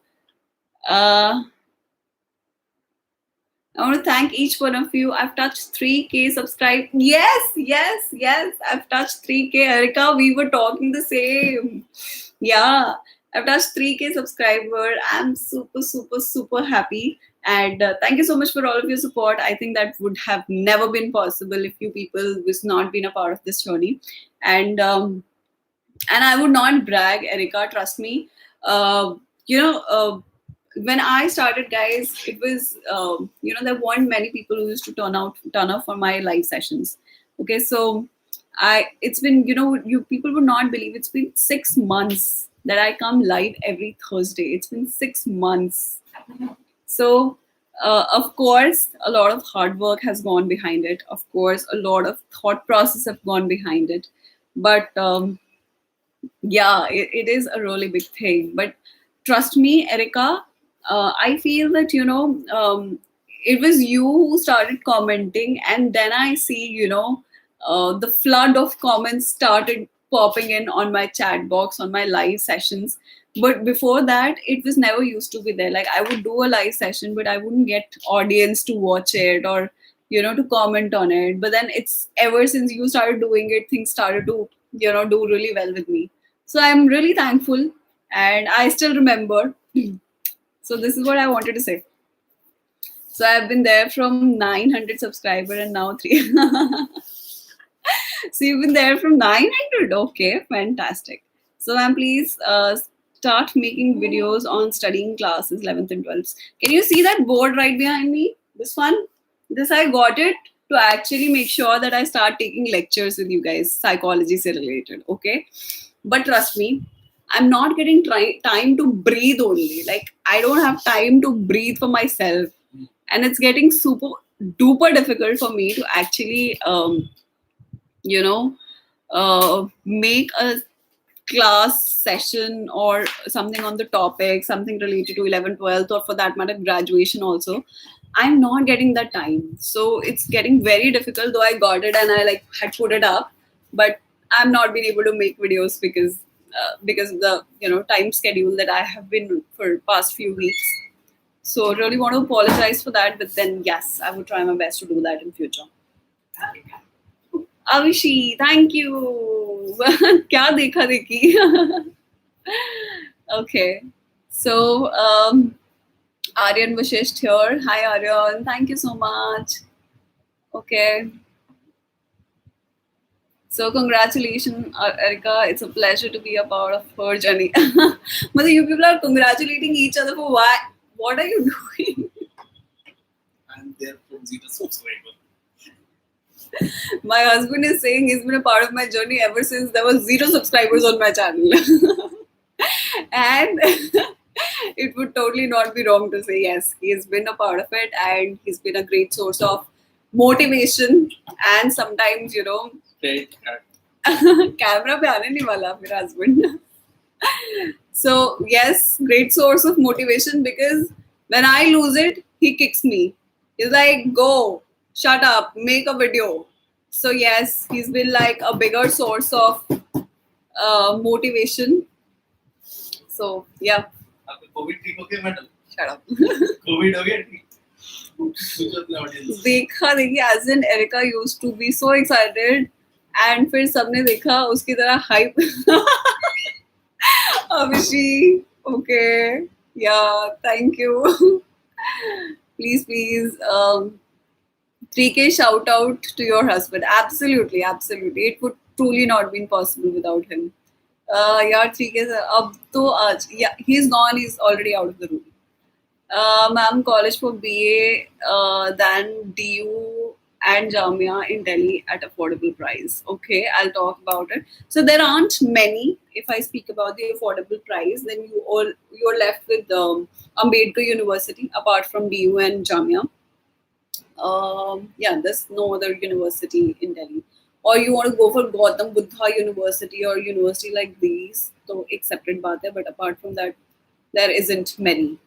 I want to thank each one of you. I've touched 3K subscribe. Yes, yes, yes. I've touched 3K. Erica, we were talking the same. Yeah, I've touched 3K subscriber. I'm super, super, super happy. And thank you so much for all of your support. I think that would have never been possible if you people was not been a part of this journey. And I would not brag, Erica. Trust me. Uh, you know. When I started, guys, it was there weren't many people who used to turn up for my live sessions. Okay, so it's been you people would not believe it's been 6 months that I come live every Thursday. It's been 6 months. So of course, a lot of hard work has gone behind it. Of course, a lot of thought process have gone behind it. But yeah, it is a really big thing. But trust me, Erica, I feel that it was you who started commenting, and then I see the flood of comments started popping in on my chat box on my live sessions. But before that, it was never used to be there. Like, I would do a live session, but I wouldn't get audience to watch it, or to comment on it. But then it's ever since you started doing it, things started to do really well with me. So I'm really thankful, and I still remember. So this is what I wanted to say. So I've been there from 900 subscriber and now 3. So you've been there from 900. Okay, fantastic. So ma'am, please start making videos on studying classes 11th and 12th. Can you see that board right behind me? This one? This I got it to actually make sure that I start taking lectures with you guys, psychology se related. Okay. But trust me, I'm not getting time to breathe only. Like, I don't have time to breathe for myself. And it's getting super duper difficult for me to actually, make a class session or something on the topic, something related to 11th, 12th, or for that matter, graduation also. I'm not getting that time. So it's getting very difficult, though I got it and I had put it up. But I'm not been able to make videos because of the time schedule that I have been for past few weeks. So really want to apologize for that. But then yes, I would try my best to do that in future. Avishi, thank you. Kya dekha dekhi? Okay. So Aryan Vashisht here. Hi Aryan, thank you so much. Okay. So congratulations, Erica. It's a pleasure to be a part of her journey. But you people are congratulating each other for why? What are you doing? I'm there from zero subscriber. My husband is saying he's been a part of my journey ever since there was 0 subscribers on my channel. And it would totally not be wrong to say yes, he has been a part of it, and he's been a great source of motivation. And sometimes camera pe aane nahi wala mera husband. So yes, great source of motivation, because when I lose it, he kicks me. He's like, go, shut up, make a video. So yes, he's been like a bigger source of motivation. So yeah. COVID ठीक हो गया madam? Shut up. COVID हो गया ठीक? देखा देखी, as in Erica used to be so excited, and फिर सबने देखा उसकी तरह hype. Avishi, okay, yeah, thank you. Please, 3K shout out to your husband. Absolutely, absolutely. It would truly not been possible without him. Yeah, 3K. Ab to aaj. Yeah, he's gone. He's already out of the room. Ma'am, college for BA, then DU and Jamia in Delhi at affordable price. Okay, I'll talk about it. So there aren't many. If I speak about the affordable price, then you're left with Ambedkar University apart from DU and Jamia. Yeah, there's no other university in Delhi. Or you want to go for Gautam Buddha University or university like these, so accepted baat hai, but apart from that, there isn't many.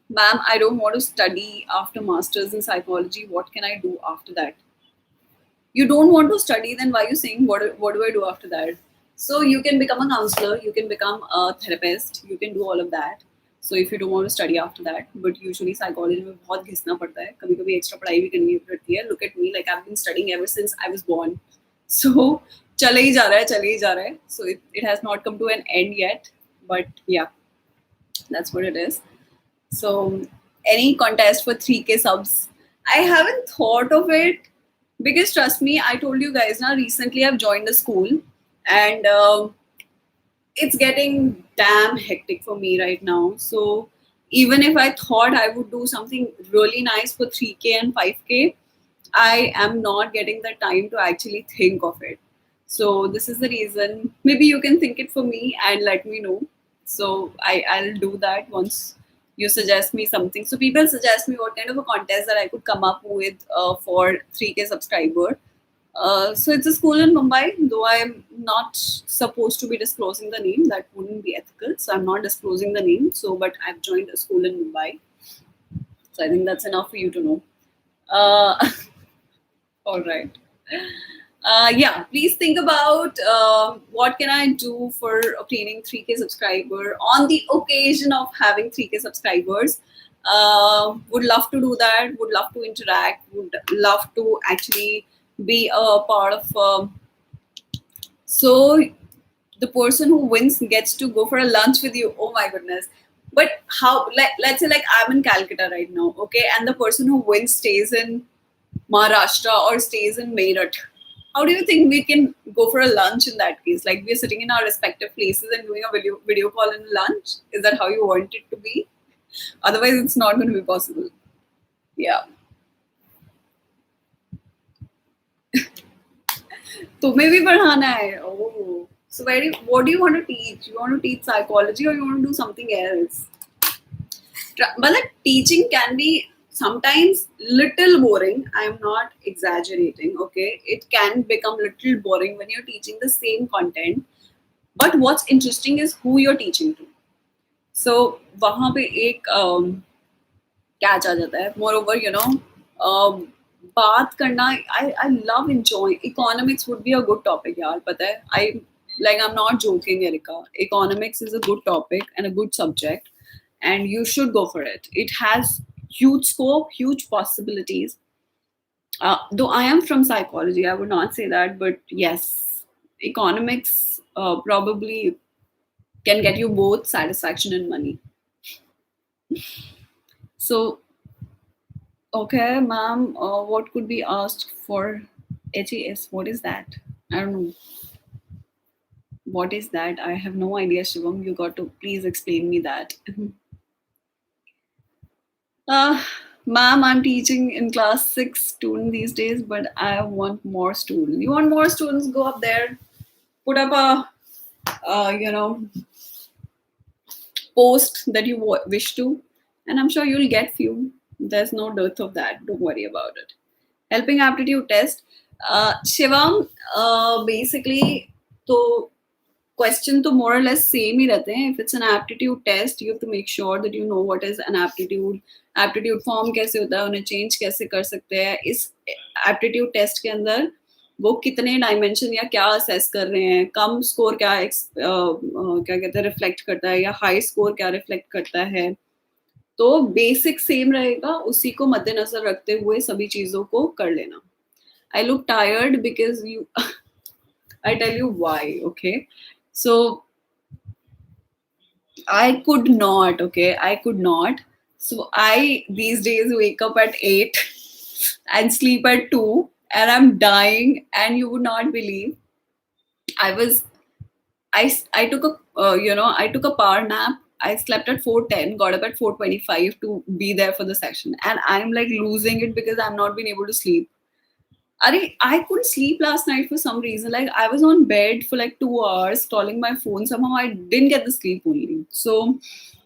Ma'am, I don't want to study after masters in psychology. What can I do after that? You don't want to study, then why are you saying what do I do after that? So you can become a counselor, you can become a therapist, you can do all of that. So if you don't want to study after that, but usually psychology में बहुत घिसना पड़ता है, कभी कभी extra पढ़ाई भी करनी पड़ती है. Look at me, like I've been studying ever since I was born. So चले ही जा रहा है, चले ही जा रहा है. So it has not come to an end yet, but yeah, that's what it is. So, any contest for 3K subs? I haven't thought of it because trust me, I told you guys now recently I've joined a school and it's getting damn hectic for me right now. So, even if I thought I would do something really nice for 3K and 5K, I am not getting the time to actually think of it. So this is the reason. Maybe you can think it for me and let me know. So I'll do that once you suggest me something. So people suggest me what kind of a contest that I could come up with for 3K subscriber. So it's a school in Mumbai, though I'm not supposed to be disclosing the name. That wouldn't be ethical. So I'm not disclosing the name. So, but I've joined a school in Mumbai. So I think that's enough for you to know. Uh, all right. Yeah, please think about what can I do for obtaining 3K subscriber on the occasion of having 3K subscribers. Would love to do that. Would love to interact. Would love to actually be a part of. So the person who wins gets to go for a lunch with you. Oh my goodness. But how, let's say like I'm in Calcutta right now, okay, and the person who wins stays in Maharashtra or stays in Meerut. How do you think we can go for a lunch in that case? Like we're sitting in our respective places and doing a video call and lunch? Is that how you want it to be? Otherwise, it's not going to be possible. Yeah. तुम्हें भी पढ़ाना है. Oh. So what do you want to teach? You want to teach psychology or you want to do something else? But like teaching can be sometimes little boring. I'm not exaggerating, okay? It can become little boring when you're teaching the same content. But what's interesting is who you're teaching to. So वहाँ पे एक catch आ जाता है. Moreover, बात करना. I love enjoying. Economics would be a good topic, यार. पता है? I'm not joking, Erika. Economics is a good topic and a good subject, and you should go for it. It has huge scope, huge possibilities. Though I am from psychology, I would not say that, but yes, economics probably can get you both satisfaction and money. So, okay, ma'am, what could be asked for HES? What is that? I don't know. What is that? I have no idea, Shivam. You got to please explain me that. Uh, Ma'am, I'm teaching in class 6 student these days, but I want more students. You want more students? Go up there, put up a, post that you wish to, and I'm sure you'll get few. There's no dearth of that. Don't worry about it. Helping aptitude test. Shivam, basically, so question तो more or less same ही रहते हैं. If it's an aptitude test, you have to make sure that you know what is an aptitude form कैसे होता है, उन्हें change कैसे कर सकते हैं. इस aptitude test के अंदर वो कितने डायमेंशन या क्या असेस कर रहे हैं, कम स्कोर क्या कहते हैं रिफ्लेक्ट करता है या हाई स्कोर क्या रिफ्लेक्ट करता है. तो बेसिक सेम रहेगा, उसी को मद्देनजर रखते हुए सभी चीजों को कर लेना. I look tired because you I tell you why, okay? So I could not, okay? I could not. So I these days wake up at 8 and sleep at 2 and I'm dying, and you would not believe I was I took a I took a power nap. I slept at 4:10, got up at 4:25 to be there for the session, and I'm like losing it because I'm not been able to sleep. I couldn't sleep last night for some reason. Like I was on bed for like 2 hours, scrolling my phone. Somehow I didn't get the sleep only. So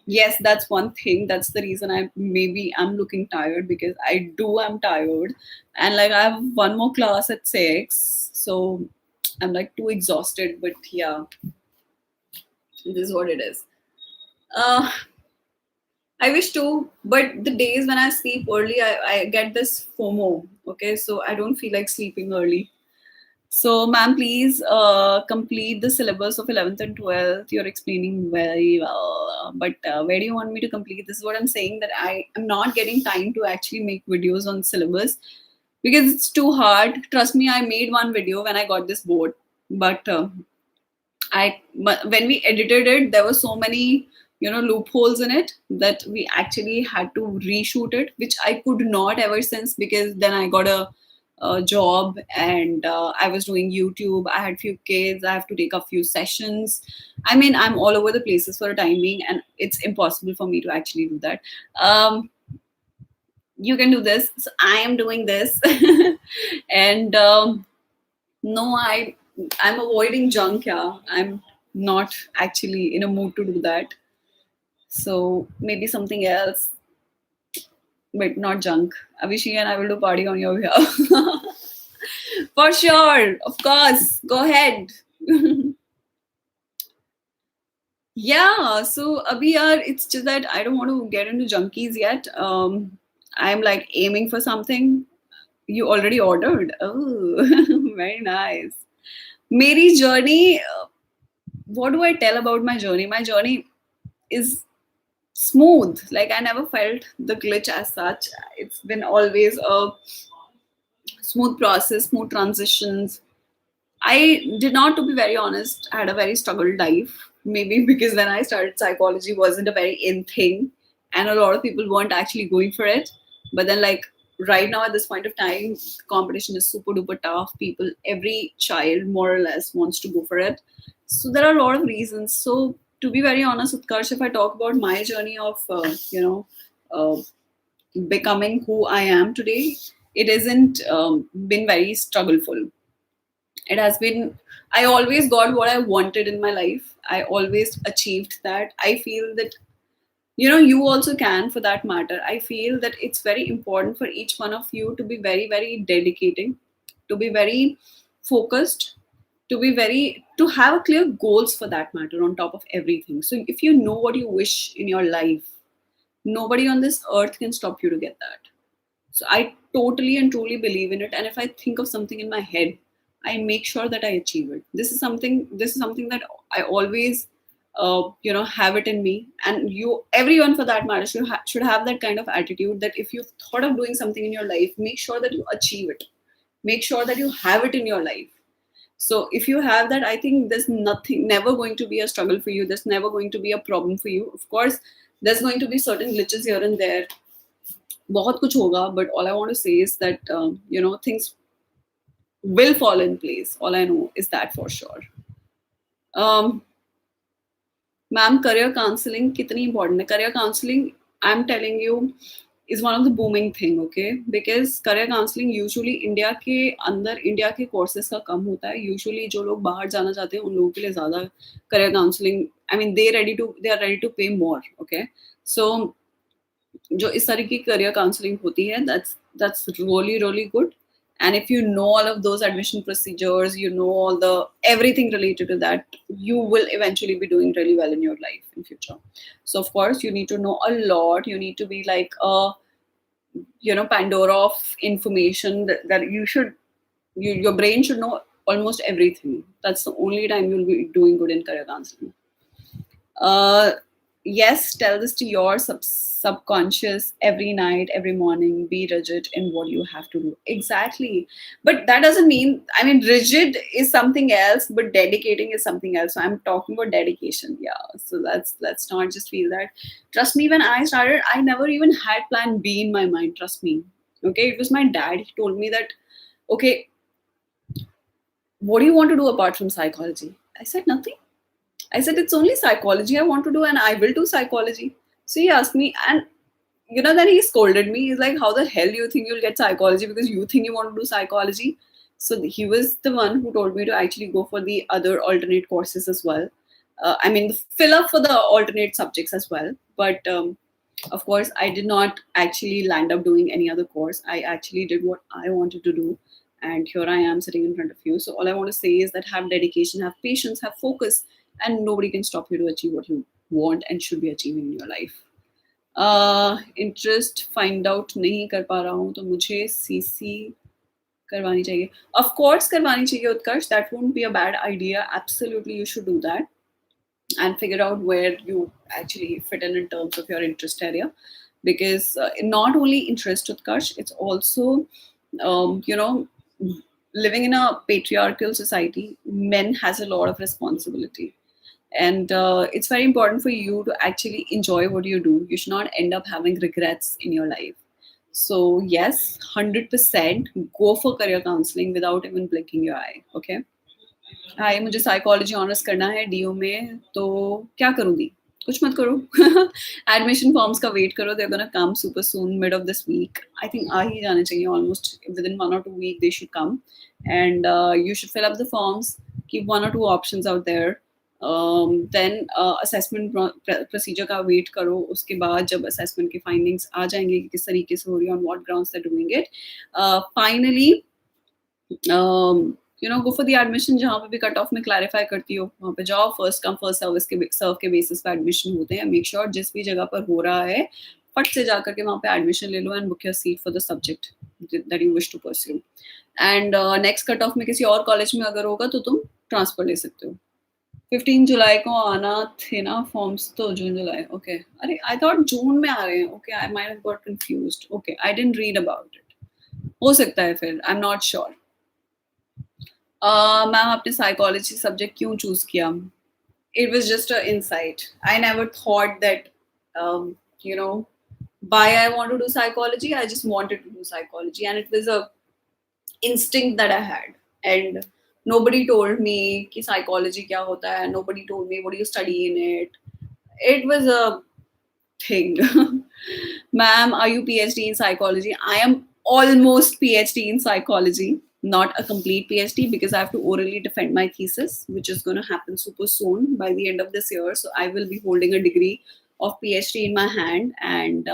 Yes, that's one thing. That's the reason I'm looking tired, because I'm tired, and like I have one more class at 6, so I'm like too exhausted. But yeah, this is what it is. Uh, I wish to, but the days when I sleep early, I get this FOMO. Okay, so I don't feel like sleeping early. So, ma'am, please complete the syllabus of 11th and 12th. You're explaining very well. But where do you want me to complete? This is what I'm saying, that I am not getting time to actually make videos on syllabus because it's too hard. Trust me, I made one video when I got this board. But when we edited it, there were so many, loopholes in it that we actually had to reshoot it, which I could not ever since, because then I got a job, and I was doing YouTube. I had few kids. I have to take a few sessions. I mean, I'm all over the places for a time being, and it's impossible for me to actually do that. You can do this. So I am doing this, and no, I'm avoiding junk. Yeah, I'm not actually in a mood to do that. So maybe something else, but not junk. Avishii and I will do party on your behalf. For sure, of course. Go ahead. Yeah. So Abhi, yaar, it's just that I don't want to get into junkies yet. I'm like aiming for something. You already ordered. Oh, very nice. Mary's journey. What do I tell about my journey? My journey is smooth. Like I never felt the glitch as such. It's been always a smooth process, smooth transitions. I did not, to be very honest, had a very struggled life. Maybe because when I started psychology wasn't a very in thing, and a lot of people weren't actually going for it. But then, like right now at this point of time, competition is super duper tough. People, every child more or less wants to go for it. So there are a lot of reasons. So to be very honest, Utkarsh, if I talk about my journey of uh, becoming who I am today, it hasn't been very struggleful. It has been, I always got what I wanted in my life. I always achieved that. I feel that, you also can, for that matter. I feel that it's very important for each one of you to be very, very dedicating, to be very focused, to have clear goals, for that matter, on top of everything. So if you know what you wish in your life, nobody on this earth can stop you to get that. So I totally and truly believe in it. And if I think of something in my head, I make sure that I achieve it. This is something that I always have it in me. And everyone for that matter should have that kind of attitude, that if you've thought of doing something in your life, make sure that you achieve it. Make sure that you have it in your life. So if you have that, I think there's nothing, never going to be a struggle for you. There's never going to be a problem for you. Of course, there's going to be certain glitches here and there. बहुत कुछ होगा, but all I want to say is that things will fall in place. All I know is that for sure. um Ma'am, career counseling कितनी important है? Career counseling, I'm telling you, is one of the booming thing. Okay, because career counseling usually India के courses का कम होता है. Usually जो लोग बाहर जाना चाहते हैं उन लोगों के लिए ज्यादा career counseling, I mean they are ready to pay more. Okay, so जो इस तरह की करियर काउंसलिंग होती है, that's really really good. And if you know all of those admission procedures, you know all the everything related to that, you will eventually be doing really well in your life in future. So of course you need to know a lot. You need to be like a Pandora of information, that your brain should know almost everything. That's the only time you'll be doing good in career counseling. uh, yes, tell this to your subconscious every night, every morning. Be rigid in what you have to do. Exactly. But that doesn't mean, I mean, rigid is something else, but dedicating is something else. So I'm talking about dedication. Yeah. So let's not just feel that. Trust me, when I started, I never even had plan B in my mind. Trust me. Okay. It was my dad. He told me that, okay, what do you want to do apart from psychology? I said, nothing. I said, it's only psychology I want to do, and I will do psychology. So he asked me, and then he scolded me. He's like, how the hell do you think you'll get psychology because you think you want to do psychology? So he was the one who told me to actually go for the other alternate courses as well. I mean, fill up for the alternate subjects as well. But of course, I did not actually land up doing any other course. I actually did what I wanted to do, and here I am sitting in front of you. So all I want to say is that have dedication, have patience, have focus, and nobody can stop you to achieve what you want and should be achieving in your life. Interest find out नहीं कर पा रहा हूँ तो मुझे CC करवानी चाहिए. Of course करवानी चाहिए Utkarsh. That won't be a bad idea. Absolutely you should do that and figure out where you actually fit in terms of your interest area, because not only interest, Utkarsh, it's also living in a patriarchal society. Men has a lot of responsibility, and it's very important for you to actually enjoy what you do. You should not end up having regrets in your life. So yes, 100% go for career counseling without even blinking your eye. Okay. हाय, मुझे psychology honours करना है DU में, तो क्या करूँगी? कुछ मत करो. एडमिशन फॉर्म्स का वेट करो. They're gonna come super soon, mid of this week. I think आ ही जाने चाहिए. Almost within 1 or 2 week they should come, and you should fill up the forms. Keep 1 or 2 options out there. Then assessment procedure का wait करो. उसके बाद जब assessment की फाइंडिंग्स आ जाएंगे कि किस तरीके से हो रही है, on what grounds they doing it, finally go for the admission. जहाँ पे भी कट ऑफ में क्लैरिफाई करती हो वहाँ पे जाओ. फर्स्ट कम फर्स्ट सर्व के बेसिस पे एडमिशन होते हैं. मेक श्योर जिस भी जगह पर हो रहा है फट से जा करके वहाँ पे एडमिशन ले लो and book your seat for the subject that you wish to pursue. And next cut off में किसी और कॉलेज में अगर होगा तो तुम ट्रांसफर ले सकते हो. 15 जुलाई को आना थे ना फॉर्म्स, तो जून जुलाई. ओके. अरे आई थॉट जून में आ रहे हैं. Okay, I might have got confused. Okay, I didn't read about it. हो सकता है फिर. I am not sure. Ma'am आपने साइकोलॉजी सब्जेक्ट क्यों चूज किया? It was just an insight. I never thought that, you know, why I want to do psychology. I just wanted to do psychology, and it was a instinct that I had. And nobody told me कि psychology क्या होता है. Nobody told me what do you study in it. It was a thing. Ma'am, are you PhD in psychology? I am almost PhD in psychology, not a complete PhD because I have to orally defend my thesis, which is going to happen super soon by the end of this year. So I will be holding a degree of PhD in my hand, and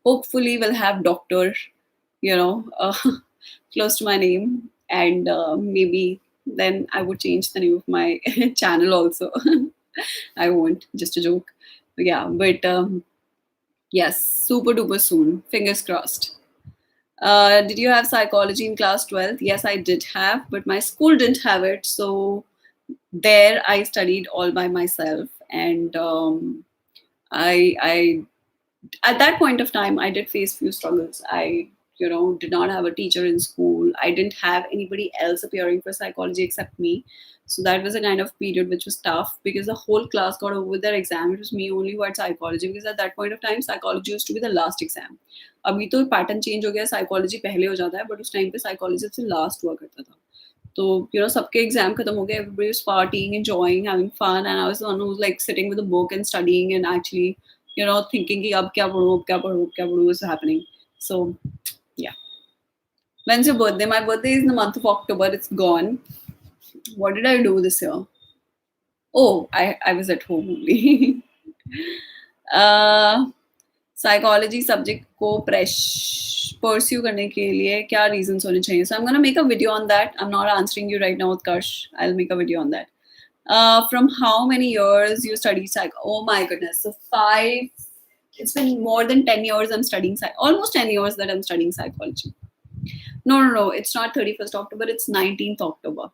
hopefully will have doctor, close to my name, and maybe then I would change the name of my channel also. I won't, just a joke. Yeah, but yes, super duper soon. Fingers crossed. Did you have psychology in class 12th? Yes, I did have, but my school didn't have it. So there I studied all by myself. And I at that point of time, I did face few struggles. I, did not have a teacher in school. I didn't have anybody else appearing for psychology except me. So that was a kind of period which was tough because the whole class got over with their exam. It was me only who had psychology because at that point of time, psychology used to be the last exam. अभी तो pattern change हो गया. Psychology पहले हो जाता है, but उस time पे साइकोलॉजी सबसे लास्ट हुआ करता था. तो सबके एग्जाम खत्म हो गए. Everybody was partying, enjoying, having fun, and I was the one who was like sitting with a book and studying and actually thinking कि अब क्या पढूं, अब क्या पढूं, अब क्या पढूं was happening. So yeah. When's your birthday? My birthday is in the month of October. It's gone. What did I do this year? Oh, I was at home only. Psychology subject को pursue करने के लिए क्या reasons होने चाहिए? So I'm gonna make a video on that. I'm not answering you right now, Utkarsh. I'll make a video on that. From how many years you study psych? Oh my goodness. So 5. It's been more than 10 years I'm studying almost 10 years that I'm studying psychology. No. It's not 31st October. It's 19th October.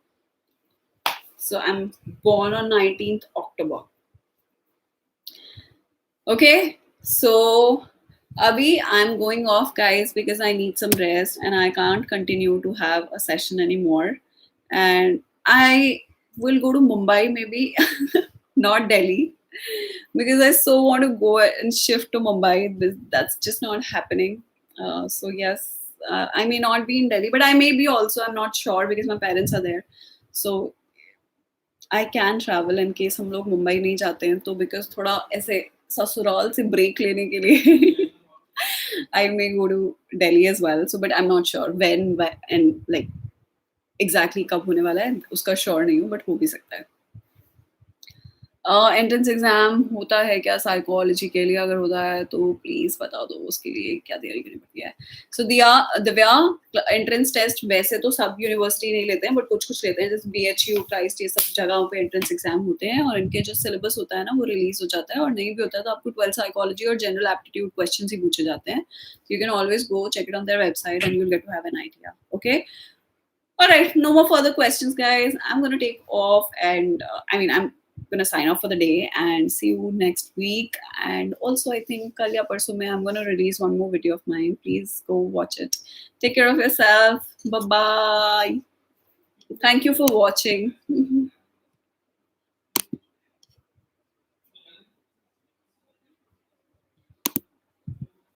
So I'm born on 19th October. Okay. So Abhi, I'm going off, guys, because I need some rest and I can't continue to have a session anymore. And I will go to Mumbai, maybe, not Delhi, because I so want to go and shift to Mumbai. That's just not happening. So yes, I may not be in Delhi, but I may be also. I'm not sure because my parents are there. So I can travel in case हम लोग मुंबई नहीं जाते हैं तो because थोड़ा ऐसे ससुराल से break लेने के लिए I may go to Delhi as well. So, but I'm not sure when and like exactly कब होने वाला है उसका sure नहीं हूँ, but हो भी सकता है. एंट्रेंस एग्जाम होता है क्या साइकोलॉजी के लिए? अगर होता है तो प्लीज बता दो उसके लिए क्या तैयारी करनी पड़ती है। सो दिया दिव्या, एंट्रेंस टेस्ट वैसे तो सब यूनिवर्सिटी नहीं लेते हैं, बट कुछ कुछ लेते हैं, जैसे BHU, क्राइस्ट, ये सब जगहों पे एंट्रेंस एग्जाम होते हैं, और इनके जो सिलेबस होता है ना वो रिलीज हो जाता है, और नहीं भी होता है तो आपको 12 साइकोलॉजी और जनरल एप्टीट्यूड क्वेश्चन ही पूछे जाते हैं। You can always go check it on their website and you will get to have an idea. Okay, all right, no more further questions, guys. I'm going to take off, and I'm going to sign off for the day and see you next week. And also, I think kal ya parso mein I'm going to release one more video of mine. Please go watch it. Take care of yourself. Bye bye. Thank you for watching.